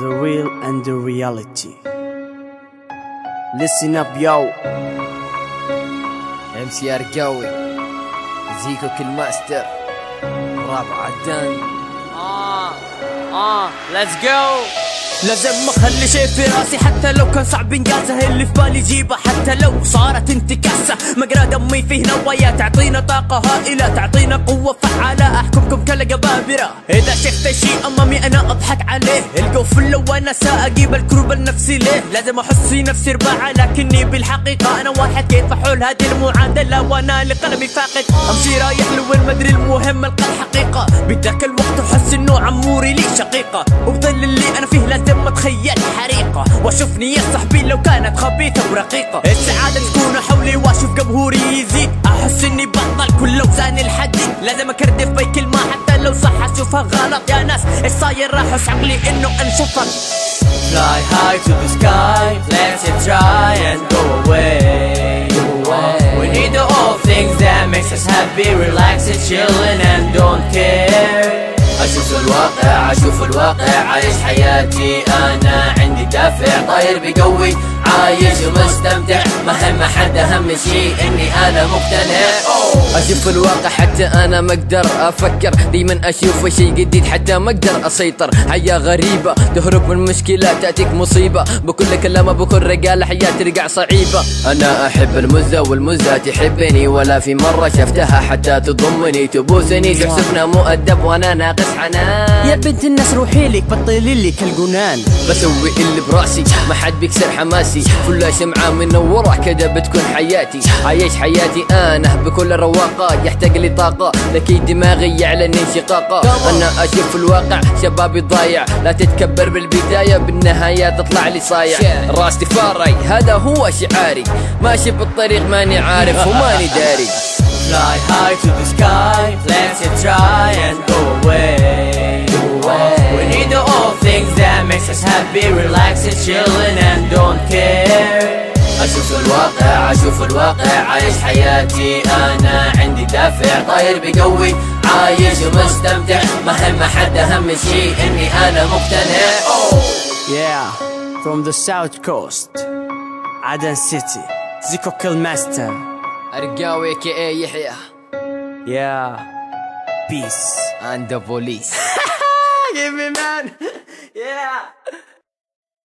the real and the reality. Listen up yo. MC أرقاوي زيكو كل ماستر راب عدان. Let's go. لازم اخلي شي في راسي حتى لو كان صعب انجازه، اللي في بالي جيبه حتى لو صارت انتكاسه. مقرا دمي فيه نوايا تعطينا طاقه هائله، تعطينا قوه فعاله، احكمكم كالجبابره. اذا شفت شي امامي انا اضحك عليه، القفل وانا ساقيب الكروب النفسي ليه. لازم احس نفسي رباعه لكني بالحقيقه انا واحد، كيف احول هذه المعادله وانا لقلمي فاقد. امشي رايح لوين مدري، المهم القى الحقيقه. بذاك الوقت احس انه عموري لي شقيقه، وبظل اللي انا فيه لازم اتخيل حريقه، واشوفني يا صاحبي لو كانت خبيثه ورقيقه. السعاده تكون حولي واشوف جمهوري يزيد، احس اني بطل كل اوزان الحديد. لازم اكردف باي كلمه حتى لو صح اشوفها غلط. يا ناس ايش صاير، راح احس عقلي انه انشفط. Fly high to the sky, let's try and go away. We need all things that makes us happy, relaxing, chilling and don't care. أشوف الواقع عايش حياتي أنا، عندي دافع طاير بقوي، عايش ومستمتع، مهما حد أهم شي إني أنا مقتنع. أشوف الواقع حتى أنا ما أقدر أفكر، دايما أشوف شي جديد حتى ما أقدر أسيطر. حياة غريبة تهرب من مشكلة تأتيك مصيبة، بكل كلامة بكل رجال حياتي رجع صعيبة. أنا أحب المزة والمزة تحبني، ولا في مرة شفتها حتى تضمني تبوسني، تحسبنا مؤدب وأنا ناقص حنان. يا بنت الناس روحي لك بطلي لك الجنان، بسوي اللي براسي ما حد بيكسر حماسي، كلها شمعة منورة كده بتكون حياتي. عايش حياتي أنا بكل رواقة، يحتاج لي طاقة لكي دماغي يعلن انشقاقة. أنا أشوف الواقع شبابي ضايع، لا تتكبر بالبداية بالنهاية تطلع لي صايع. راستي فاري هذا هو شعاري، ماشي بالطريق ماني عارف وماني داري. Fly high to the sky, let's try and go away. We need all things that makes us happy, relaxing, chilling and don't care. أشوف الواقع عايش حياتي أنا، عندي دافع طاير بقوي، عايش ومستمتع، مهما حد أهم شي إني أنا مقتنع. Yeah, from the south coast, Aden City, Zico Killmaster. أرقاوي كي يحيى. Yeah, peace and the police. Give me man. Yeah.